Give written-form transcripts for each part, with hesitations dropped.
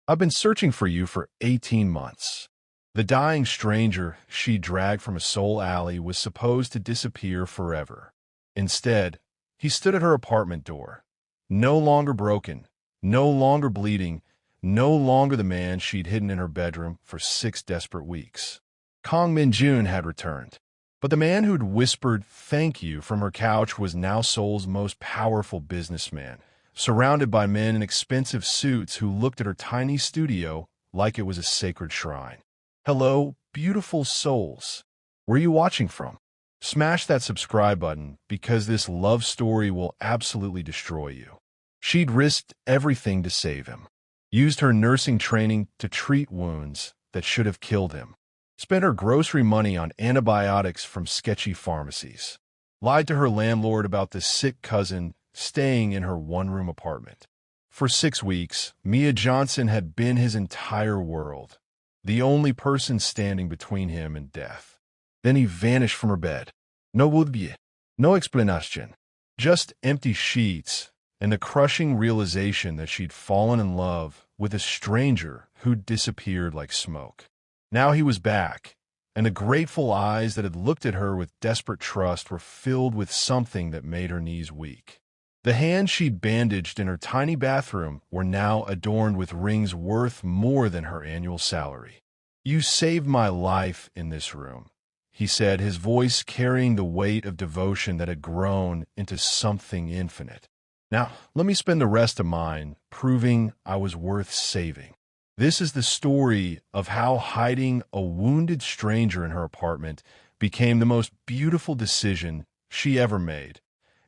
I've been searching for you for 18 months. The dying stranger she dragged from a Seoul alley was supposed to disappear forever. Instead, he stood at her apartment door. No longer broken, no longer bleeding, no longer the man she'd hidden in her bedroom for 6 desperate weeks. Kang Min-jun had returned. But the man who'd whispered "thank you" from her couch was now Seoul's most powerful businessman, surrounded by men in expensive suits who looked at her tiny studio like it was a sacred shrine. Hello, beautiful souls. Where are you watching from? Smash that subscribe button because this love story will absolutely destroy you. She'd risked everything to save him. Used her nursing training to treat wounds that should have killed him. Spent her grocery money on antibiotics from sketchy pharmacies. Lied to her landlord about the sick cousin staying in her one-room apartment. For 6 weeks, Mia Johnson had been his entire world, the only person standing between him and death. Then he vanished from her bed. No would-be, no explanation. Just empty sheets and the crushing realization that she'd fallen in love with a stranger who'd disappeared like smoke. Now he was back, and the grateful eyes that had looked at her with desperate trust were filled with something that made her knees weak. The hands she'd bandaged in her tiny bathroom were now adorned with rings worth more than her annual salary. "You saved my life in this room," he said, his voice carrying the weight of devotion that had grown into something infinite. "Now, let me spend the rest of mine proving I was worth saving." This is the story of how hiding a wounded stranger in her apartment became the most beautiful decision she ever made,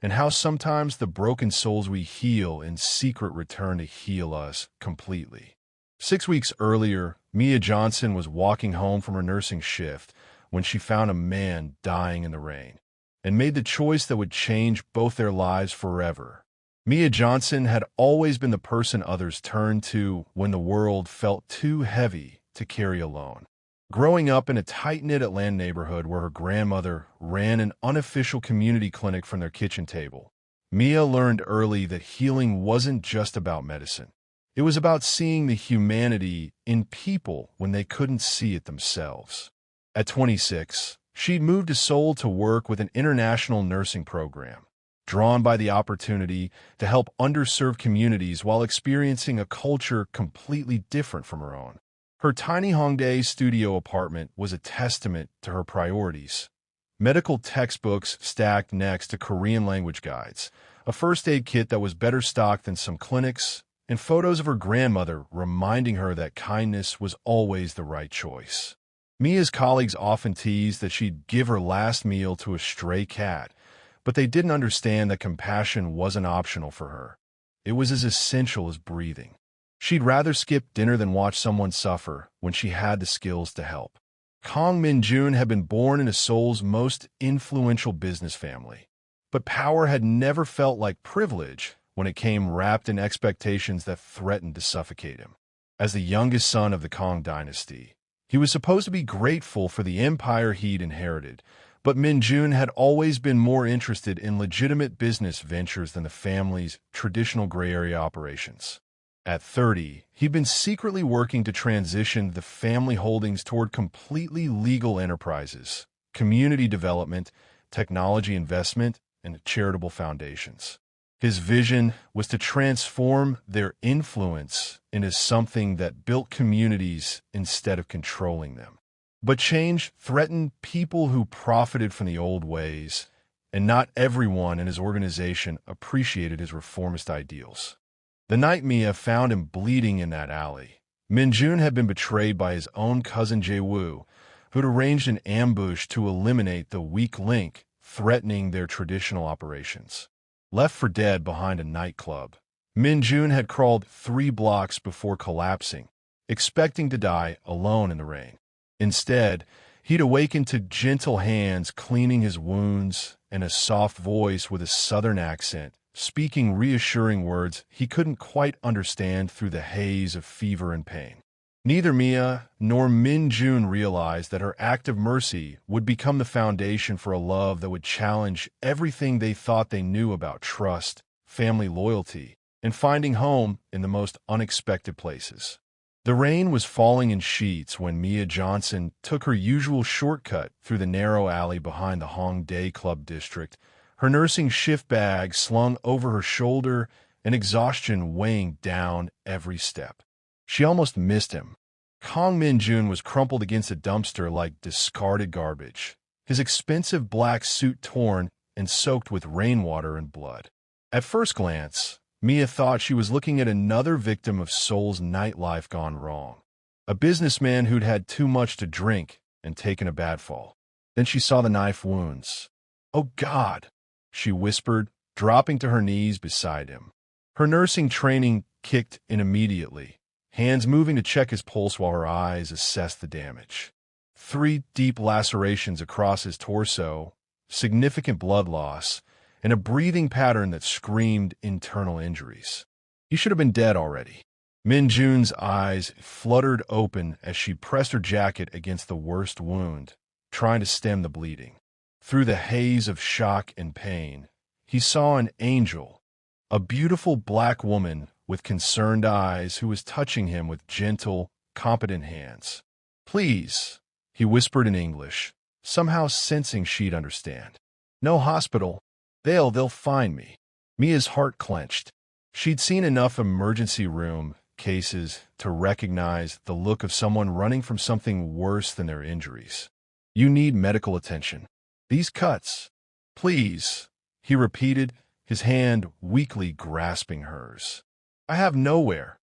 and how sometimes the broken souls we heal in secret return to heal us completely. 6 weeks earlier, Mia Johnson was walking home from her nursing shift when she found a man dying in the rain, and made the choice that would change both their lives forever. Mia Johnson had always been the person others turned to when the world felt too heavy to carry alone. Growing up in a tight-knit Atlanta neighborhood where her grandmother ran an unofficial community clinic from their kitchen table, Mia learned early that healing wasn't just about medicine. It was about seeing the humanity in people when they couldn't see it themselves. At 26, she'd moved to Seoul to work with an international nursing program, drawn by the opportunity to help underserved communities while experiencing a culture completely different from her own. Her tiny Hongdae studio apartment was a testament to her priorities. Medical textbooks stacked next to Korean language guides, a first aid kit that was better stocked than some clinics, and photos of her grandmother reminding her that kindness was always the right choice. Mia's colleagues often teased that she'd give her last meal to a stray cat, but they didn't understand that compassion wasn't optional for her. It was as essential as breathing. She'd rather skip dinner than watch someone suffer when she had the skills to help. Kang Min-jun had been born into Seoul's most influential business family, but power had never felt like privilege when it came wrapped in expectations that threatened to suffocate him. As the youngest son of the Kang dynasty, he was supposed to be grateful for the empire he'd inherited, but Min-jun had always been more interested in legitimate business ventures than the family's traditional gray area operations. At 30, he'd been secretly working to transition the family holdings toward completely legal enterprises, community development, technology investment, and charitable foundations. His vision was to transform their influence into something that built communities instead of controlling them. But change threatened people who profited from the old ways, and not everyone in his organization appreciated his reformist ideals. The night Mia found him bleeding in that alley, Min-jun had been betrayed by his own cousin Jae-woo, who'd arranged an ambush to eliminate the weak link threatening their traditional operations. Left for dead behind a nightclub, Min-jun had crawled 3 blocks before collapsing, expecting to die alone in the rain. Instead, he'd awakened to gentle hands cleaning his wounds and a soft voice with a southern accent, speaking reassuring words he couldn't quite understand through the haze of fever and pain. Neither Mia nor Min-jun realized that her act of mercy would become the foundation for a love that would challenge everything they thought they knew about trust, family loyalty, and finding home in the most unexpected places. The rain was falling in sheets when Mia Johnson took her usual shortcut through the narrow alley behind the Hongdae Club district, her nursing shift bag slung over her shoulder and exhaustion weighing down every step. She almost missed him. Kang Min-jun was crumpled against a dumpster like discarded garbage, his expensive black suit torn and soaked with rainwater and blood. At first glance, Mia thought she was looking at another victim of Seoul's nightlife gone wrong, a businessman who'd had too much to drink and taken a bad fall. Then she saw the knife wounds. "Oh, God," she whispered, dropping to her knees beside him. Her nursing training kicked in immediately, hands moving to check his pulse while her eyes assessed the damage. 3 deep lacerations across his torso, significant blood loss, and a breathing pattern that screamed internal injuries. He should have been dead already. Min-jun's eyes fluttered open as she pressed her jacket against the worst wound, trying to stem the bleeding. Through the haze of shock and pain, he saw an angel, a beautiful black woman with concerned eyes who was touching him with gentle, competent hands. "Please," he whispered in English, somehow sensing she'd understand. "No hospital. They'll find me." Mia's heart clenched. She'd seen enough emergency room cases to recognize the look of someone running from something worse than their injuries. "You need medical attention. These cuts." "Please," he repeated, his hand weakly grasping hers. "I have nowhere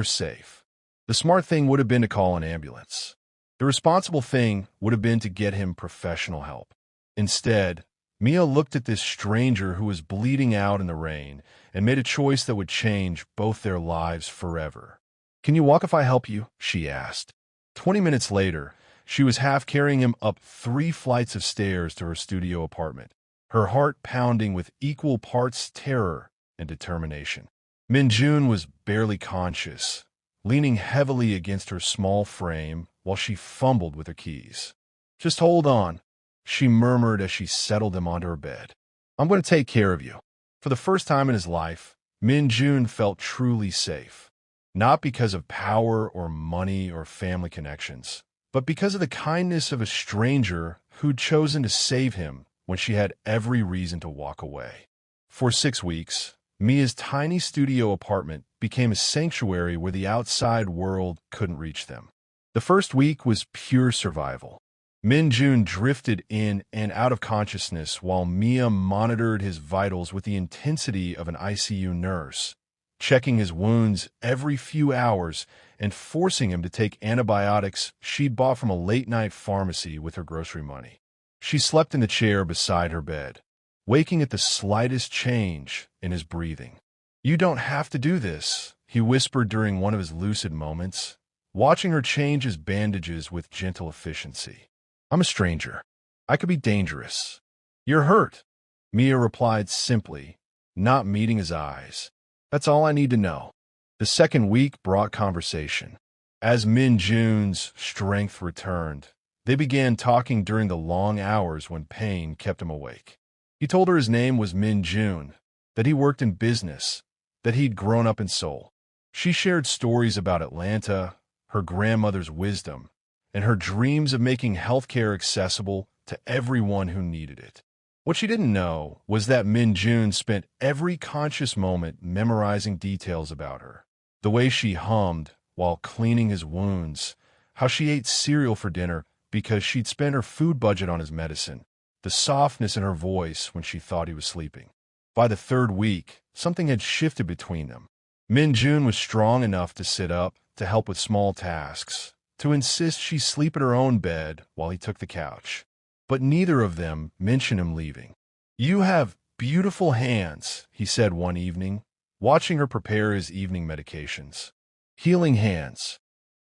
safe." The smart thing would have been to call an ambulance. The responsible thing would have been to get him professional help. Instead, Mia looked at this stranger who was bleeding out in the rain and made a choice that would change both their lives forever. "Can you walk if I help you?" she asked. 20 minutes later, she was half carrying him up 3 flights of stairs to her studio apartment, her heart pounding with equal parts terror and determination. Min-jun was barely conscious, leaning heavily against her small frame while she fumbled with her keys. "Just hold on," she murmured as she settled them onto her bed. "I'm going to take care of you." For the first time in his life, Min-jun felt truly safe. Not because of power or money or family connections, but because of the kindness of a stranger who'd chosen to save him when she had every reason to walk away. For 6 weeks, Mia's tiny studio apartment became a sanctuary where the outside world couldn't reach them. The first week was pure survival. Min-jun drifted in and out of consciousness while Mia monitored his vitals with the intensity of an ICU nurse, checking his wounds every few hours and forcing him to take antibiotics she'd bought from a late-night pharmacy with her grocery money. She slept in the chair beside her bed, waking at the slightest change in his breathing. "You don't have to do this," he whispered during one of his lucid moments, watching her change his bandages with gentle efficiency. "I'm a stranger. I could be dangerous." "You're hurt," Mia replied simply, not meeting his eyes. "That's all I need to know." The second week brought conversation. As Min-jun's strength returned, they began talking during the long hours when pain kept him awake. He told her his name was Min-jun, that he worked in business, that he'd grown up in Seoul. She shared stories about Atlanta, her grandmother's wisdom, and her dreams of making healthcare accessible to everyone who needed it. What she didn't know was that Min-jun spent every conscious moment memorizing details about her. The way she hummed while cleaning his wounds, how she ate cereal for dinner because she'd spent her food budget on his medicine, the softness in her voice when she thought he was sleeping. By the 3rd week, something had shifted between them. Min-jun was strong enough to sit up, to help with small tasks, to insist she sleep in her own bed while he took the couch. But neither of them mentioned him leaving. "You have beautiful hands," he said one evening, watching her prepare his evening medications. Healing hands.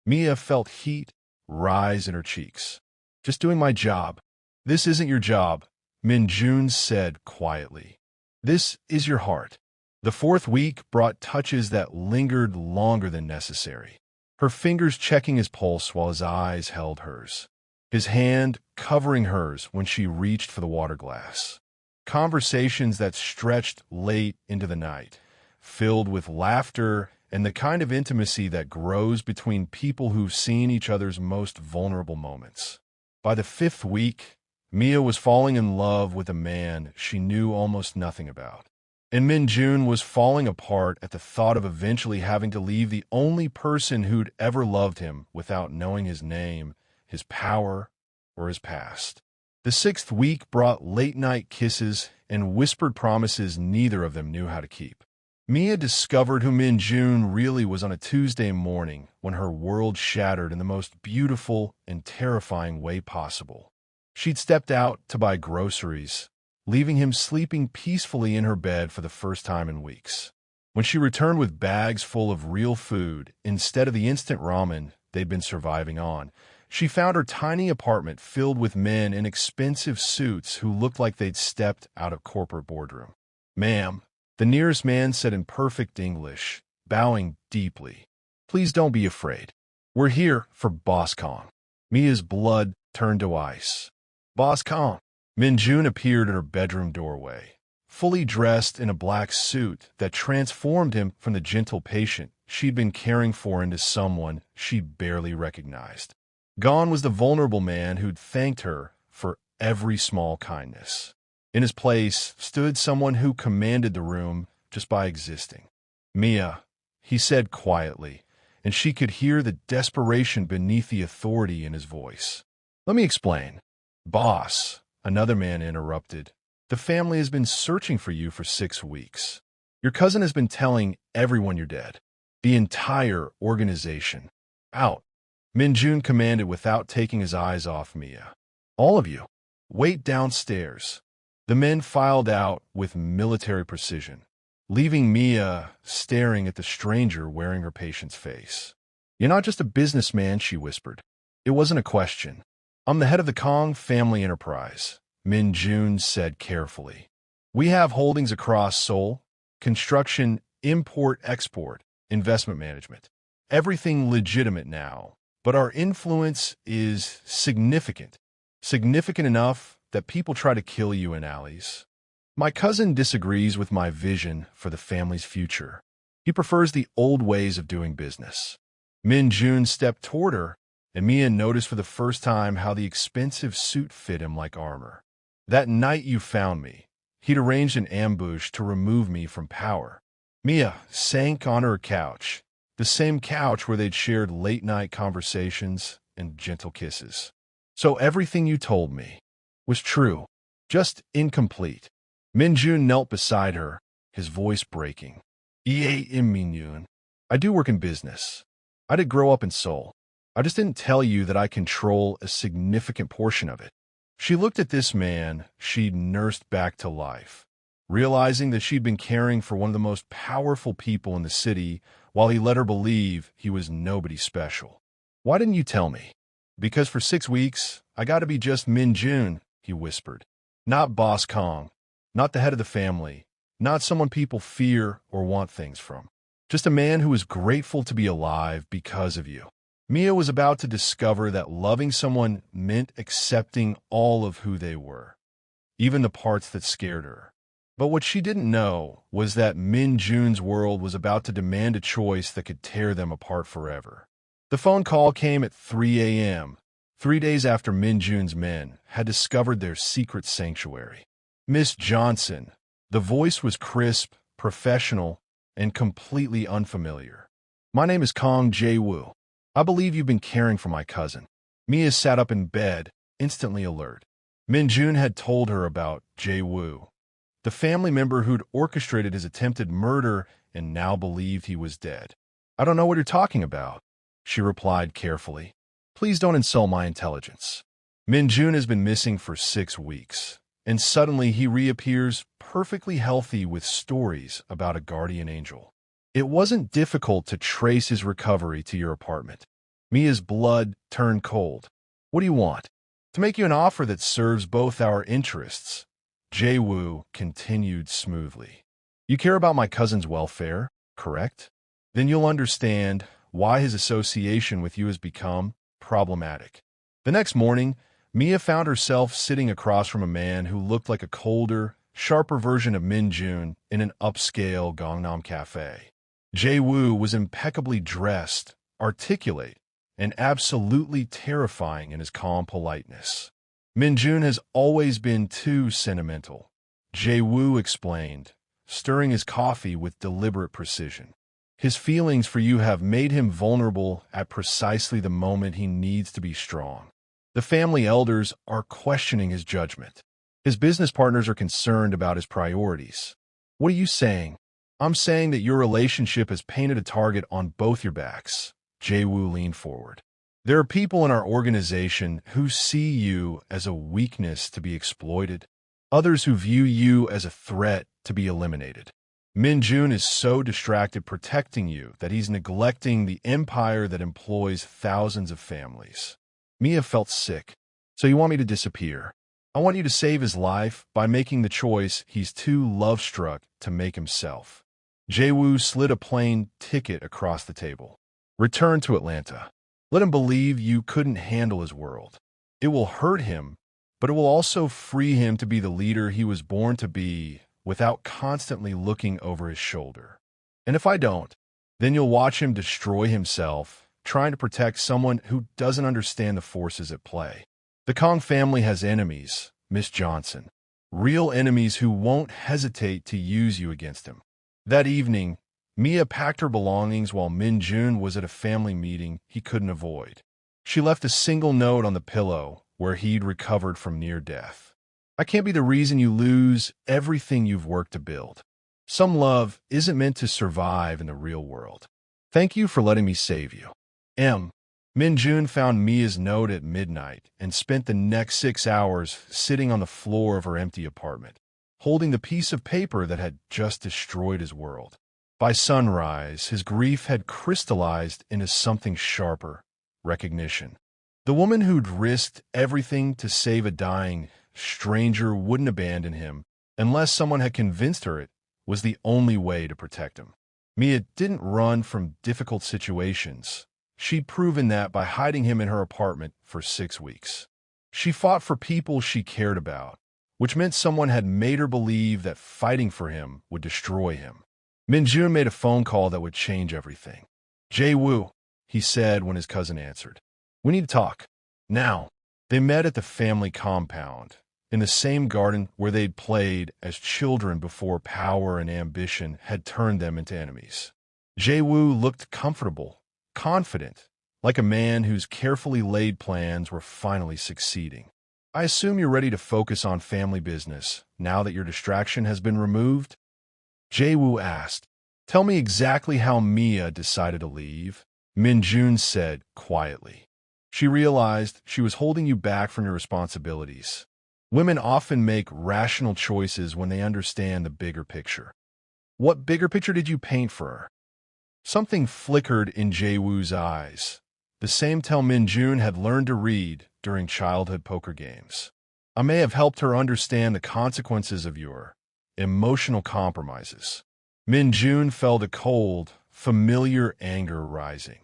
Mia felt heat rise in her cheeks. "Just doing my job." "This isn't your job," Min-jun said quietly. "This is your heart." The 4th week brought touches that lingered longer than necessary. Her fingers checking his pulse while his eyes held hers. His hand covering hers when she reached for the water glass. Conversations that stretched late into the night, filled with laughter and the kind of intimacy that grows between people who've seen each other's most vulnerable moments. By the 5th week, Mia was falling in love with a man she knew almost nothing about. And Min-jun was falling apart at the thought of eventually having to leave the only person who'd ever loved him without knowing his name, his power, or his past. The 6th week brought late-night kisses and whispered promises neither of them knew how to keep. Mia discovered who Min-jun really was on a Tuesday morning when her world shattered in the most beautiful and terrifying way possible. She'd stepped out to buy groceries, leaving him sleeping peacefully in her bed for the first time in weeks. When she returned with bags full of real food instead of the instant ramen they'd been surviving on, she found her tiny apartment filled with men in expensive suits who looked like they'd stepped out of corporate boardroom. "Ma'am," the nearest man said in perfect English, bowing deeply. "Please don't be afraid. We're here for Boss Kang." Mia's blood turned to ice. "Boss Kang." Min-jun appeared at her bedroom doorway, fully dressed in a black suit that transformed him from the gentle patient she'd been caring for into someone she barely recognized. Gone was the vulnerable man who'd thanked her for every small kindness. In his place stood someone who commanded the room just by existing. "Mia," he said quietly, and she could hear the desperation beneath the authority in his voice. "Let me explain." "Boss," another man interrupted, "the family has been searching for you for 6 weeks. Your cousin has been telling everyone you're dead. The entire organization. Out." Min-jun commanded without taking his eyes off Mia. "All of you, wait downstairs." The men filed out with military precision, leaving Mia staring at the stranger wearing her patient's face. "You're not just a businessman," she whispered. It wasn't a question. "I'm the head of the Kang family enterprise," Min-jun said carefully. "We have holdings across Seoul, construction, import-export, investment management. Everything legitimate now. But our influence is significant. Significant enough that people try to kill you in alleys. My cousin disagrees with my vision for the family's future. He prefers the old ways of doing business." Min-jun stepped toward her, and Mia noticed for the first time how the expensive suit fit him like armor. "That night you found me, he'd arranged an ambush to remove me from power." Mia sank on her couch, the same couch where they'd shared late-night conversations and gentle kisses. "So everything you told me was true, just incomplete." Min-jun knelt beside her, his voice breaking. Min-jun, I do work in business. I did grow up in Seoul. I just didn't tell you that I control a significant portion of it." She looked at this man she'd nursed back to life, realizing that she'd been caring for one of the most powerful people in the city while he let her believe he was nobody special. "Why didn't you tell me?" "Because for 6 weeks, I got to be just Min-jun," he whispered. "Not Boss Kang, not the head of the family, not someone people fear or want things from. Just a man who is grateful to be alive because of you." Mia was about to discover that loving someone meant accepting all of who they were, even the parts that scared her. But what she didn't know was that Min-jun's world was about to demand a choice that could tear them apart forever. The phone call came at 3 a.m., 3 days after Min-jun's men had discovered their secret sanctuary. "Miss Johnson." The voice was crisp, professional, and completely unfamiliar. "My name is Kang Jae-woo. I believe you've been caring for my cousin." Mia sat up in bed, instantly alert. Min-jun had told her about Jae-woo, the family member who'd orchestrated his attempted murder and now believed he was dead. "I don't know what you're talking about," she replied carefully. "Please don't insult my intelligence." Min-jun has been missing for 6 weeks, and suddenly he reappears perfectly healthy with stories about a guardian angel. It wasn't difficult to trace his recovery to your apartment. Mia's blood turned cold. "What do you want?" "To make you an offer that serves both our interests," Jae-woo continued smoothly. "You care about my cousin's welfare, correct? Then you'll understand why his association with you has become problematic." The next morning, Mia found herself sitting across from a man who looked like a colder, sharper version of Min-jun in an upscale Gangnam cafe. Jae-woo was impeccably dressed, articulate, and absolutely terrifying in his calm politeness. Min-jun has always been too sentimental, Jae-woo explained, stirring his coffee with deliberate precision. His feelings for you have made him vulnerable at precisely the moment he needs to be strong. The family elders are questioning his judgment. His business partners are concerned about his priorities. What are you saying? I'm saying that your relationship has painted a target on both your backs. Jae-woo leaned forward. There are people in our organization who see you as a weakness to be exploited, others who view you as a threat to be eliminated. Min-jun is so distracted protecting you that he's neglecting the empire that employs thousands of families. Mia felt sick. So you want me to disappear? I want you to save his life by making the choice he's too love-struck to make himself. Jae-woo slid a plane ticket across the table. Return to Atlanta. Let him believe you couldn't handle his world. It will hurt him, but it will also free him to be the leader he was born to be without constantly looking over his shoulder. And if I don't, then you'll watch him destroy himself, trying to protect someone who doesn't understand the forces at play. The Kang family has enemies, Miss Johnson. Real enemies who won't hesitate to use you against him. That evening, Mia packed her belongings while Min-jun was at a family meeting he couldn't avoid. She left a single note on the pillow where he'd recovered from near death. I can't be the reason you lose everything you've worked to build. Some love isn't meant to survive in the real world. Thank you for letting me save you. M. Min-jun found Mia's note at midnight and spent the next 6 hours sitting on the floor of her empty apartment, holding the piece of paper that had just destroyed his world. By sunrise, his grief had crystallized into something sharper: recognition. The woman who'd risked everything to save a dying stranger wouldn't abandon him unless someone had convinced her it was the only way to protect him. Mia didn't run from difficult situations. She'd proven that by hiding him in her apartment for 6 weeks. She fought for people she cared about, which meant someone had made her believe that fighting for him would destroy him. Min-jun made a phone call that would change everything. Jae-woo, he said when his cousin answered. We need to talk. Now. They met at the family compound, in the same garden where they'd played as children before power and ambition had turned them into enemies. Jae-woo looked comfortable, confident, like a man whose carefully laid plans were finally succeeding. I assume you're ready to focus on family business now that your distraction has been removed? Jae-woo asked. Tell me exactly how Mia decided to leave, Min-jun said quietly. She realized she was holding you back from your responsibilities. Women often make rational choices when they understand the bigger picture. What bigger picture did you paint for her? Something flickered in Jae-woo's eyes, the same tell Min-jun had learned to read during childhood poker games. I may have helped her understand the consequences of your emotional compromises. Min-jun felt a cold, familiar anger rising.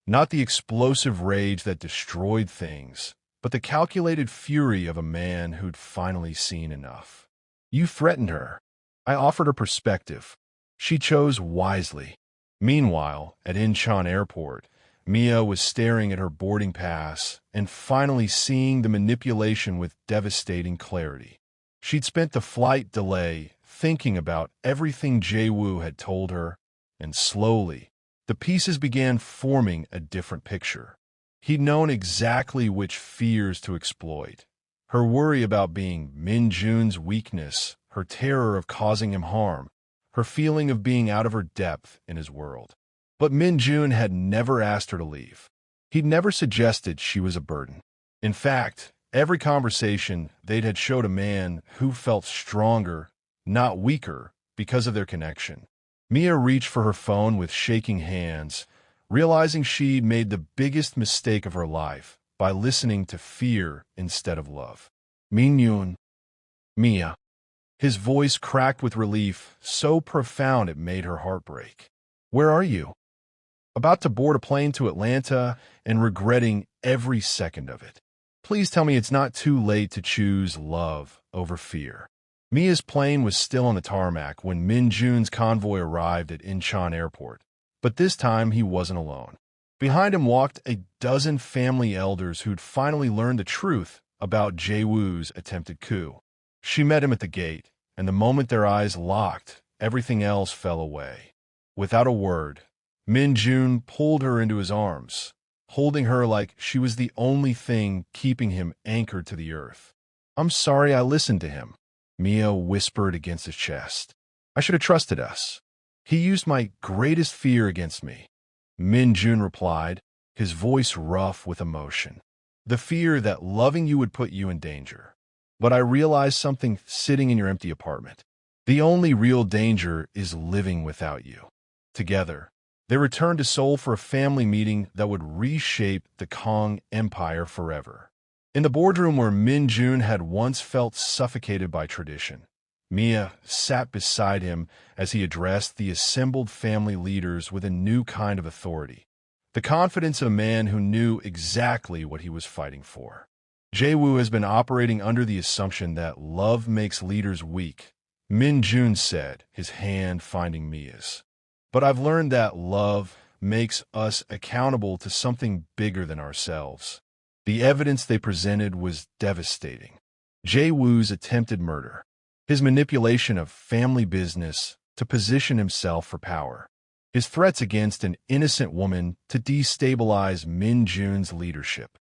Not the explosive rage that destroyed things, but the calculated fury of a man who'd finally seen enough. You threatened her. I offered her perspective. She chose wisely. Meanwhile, at Incheon Airport, Mia was staring at her boarding pass and finally seeing the manipulation with devastating clarity. She'd spent the flight delay thinking about everything Jae-woo had told her, and slowly, the pieces began forming a different picture. He'd known exactly which fears to exploit. Her worry about being Min-jun's weakness, her terror of causing him harm, her feeling of being out of her depth in his world. But Min-jun had never asked her to leave. He'd never suggested she was a burden. In fact, every conversation they'd had showed a man who felt stronger, not weaker, because of their connection. Mia reached for her phone with shaking hands, realizing she'd made the biggest mistake of her life by listening to fear instead of love. Min-jun. Mia. His voice cracked with relief, so profound it made her heart break. Where are you? About to board a plane to Atlanta and regretting every second of it. Please tell me it's not too late to choose love over fear. Mia's plane was still on the tarmac when Min-jun's convoy arrived at Incheon Airport, But this time he wasn't alone. Behind him walked a dozen family elders who'd finally learned the truth about Jae-woo's attempted coup. She met him at the gate, and the moment their eyes locked, everything else fell away. Without a word, Min-jun pulled her into his arms, holding her like she was the only thing keeping him anchored to the earth. "I'm sorry I listened to him," Mia whispered against his chest. "I should have trusted us. He used my greatest fear against me." Min-jun replied, his voice rough with emotion. "The fear that loving you would put you in danger. But I realized something sitting in your empty apartment. The only real danger is living without you." Together, they returned to Seoul for a family meeting that would reshape the Kang Empire forever. In the boardroom where Min-jun had once felt suffocated by tradition, Mia sat beside him as he addressed the assembled family leaders with a new kind of authority, the confidence of a man who knew exactly what he was fighting for. Jae-woo has been operating under the assumption that love makes leaders weak, Min-jun said, his hand finding Mia's. "But I've learned that love makes us accountable to something bigger than ourselves." The evidence they presented was devastating. Jae-woo's attempted murder, his manipulation of family business to position himself for power, his threats against an innocent woman to destabilize Min-jun's leadership.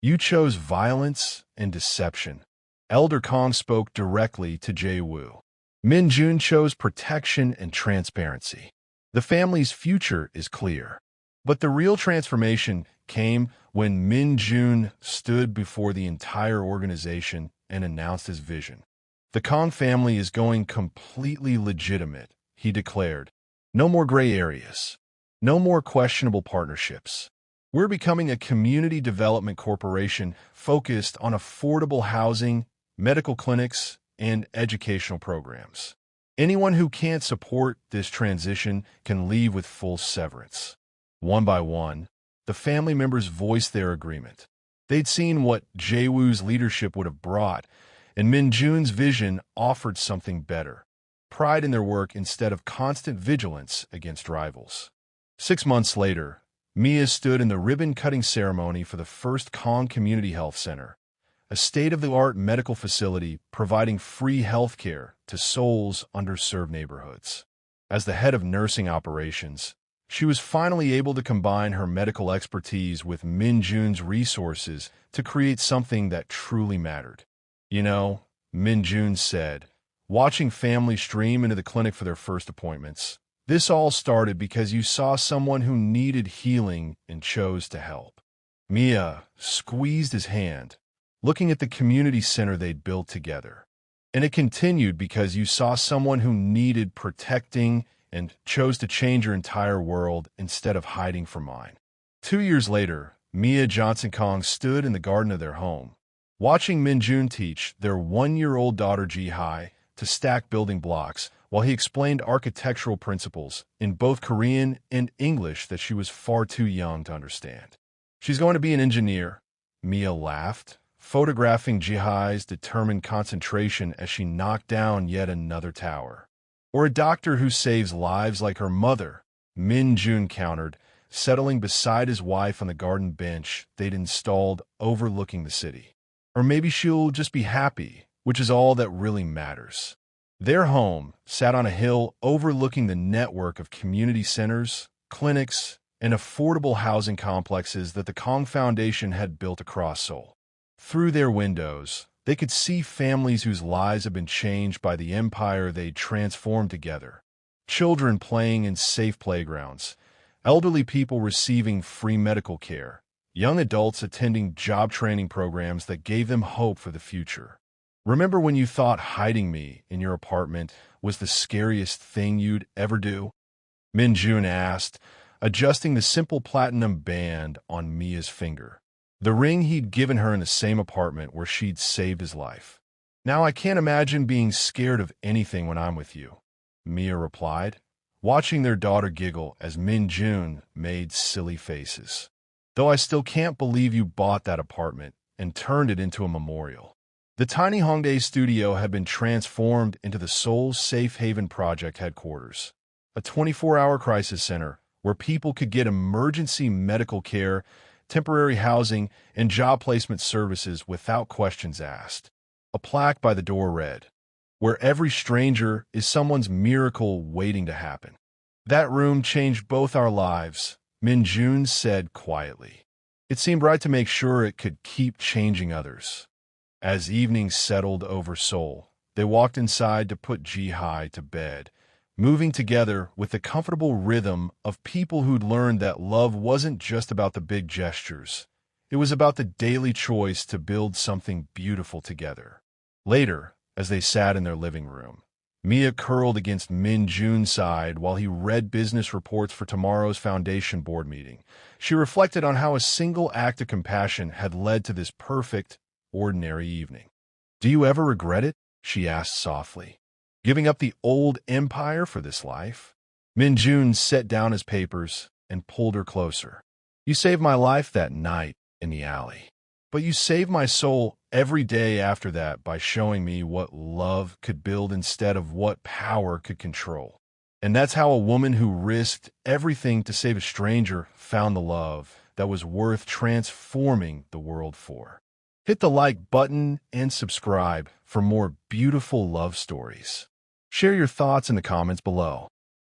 "You chose violence and deception." Elder Kang spoke directly to Jae-woo. "Min-jun chose protection and transparency. The family's future is clear." But the real transformation came when Min-jun stood before the entire organization and announced his vision. "The Kang family is going completely legitimate," he declared. "No more gray areas. No more questionable partnerships. We're becoming a community development corporation focused on affordable housing, medical clinics, and educational programs. Anyone who can't support this transition can leave with full severance." One by one, the family members voiced their agreement. They'd seen what Jae-woo's leadership would have brought, and Min-jun's vision offered something better: pride in their work instead of constant vigilance against rivals. 6 months later, Mia stood in the ribbon-cutting ceremony for the first Kang Community Health Center, a state-of-the-art medical facility providing free health care to Seoul's underserved neighborhoods. As the head of nursing operations, she was finally able to combine her medical expertise with Min-jun's resources to create something that truly mattered. "You know," Min-jun said, watching families stream into the clinic for their first appointments, "this all started because you saw someone who needed healing and chose to help." Mia squeezed his hand, looking at the community center they'd built together. "And it continued because you saw someone who needed protecting and chose to change your entire world instead of hiding from mine." 2 years later, Mia Johnson Kang stood in the garden of their home, watching Min-jun teach their 1-year-old daughter Ji-hai to stack building blocks while he explained architectural principles in both Korean and English that she was far too young to understand. "She's going to be an engineer," Mia laughed, photographing Ji-hai's determined concentration as she knocked down yet another tower. "Or a doctor who saves lives like her mother," Min-jun countered, settling beside his wife on the garden bench they'd installed overlooking the city. "Or maybe she'll just be happy, which is all that really matters." Their home sat on a hill overlooking the network of community centers, clinics, and affordable housing complexes that the Kang Foundation had built across Seoul. Through their windows, they could see families whose lives had been changed by the empire they'd transformed together. Children playing in safe playgrounds, elderly people receiving free medical care, young adults attending job training programs that gave them hope for the future. "Remember when you thought hiding me in your apartment was the scariest thing you'd ever do?" Min-jun asked, adjusting the simple platinum band on Mia's finger, the ring he'd given her in the same apartment where she'd saved his life. "Now I can't imagine being scared of anything when I'm with you," Mia replied, watching their daughter giggle as Min-jun made silly faces. "Though I still can't believe you bought that apartment and turned it into a memorial." The tiny Hongdae studio had been transformed into the Seoul Safe Haven Project headquarters, a 24-hour crisis center where people could get emergency medical care, temporary housing, and job placement services without questions asked. A plaque by the door read, "Where every stranger is someone's miracle waiting to happen." That room changed both our lives, Min-jun said quietly. It seemed right to make sure it could keep changing others. As evening settled over Seoul, they walked inside to put Ji-hai to bed, moving together with the comfortable rhythm of people who'd learned that love wasn't just about the big gestures. It was about the daily choice to build something beautiful together. Later, as they sat in their living room, Mia curled against Min-jun's side while he read business reports for tomorrow's foundation board meeting. She reflected on how a single act of compassion had led to this perfect, ordinary evening. "Do you ever regret it?" she asked softly. "Giving up the old empire for this life?" Min-jun set down his papers and pulled her closer. "You saved my life that night in the alley. But you saved my soul every day after that by showing me what love could build instead of what power could control. And that's how a woman who risked everything to save a stranger found the love that was worth transforming the world for." Hit the like button and subscribe for more beautiful love stories. Share your thoughts in the comments below.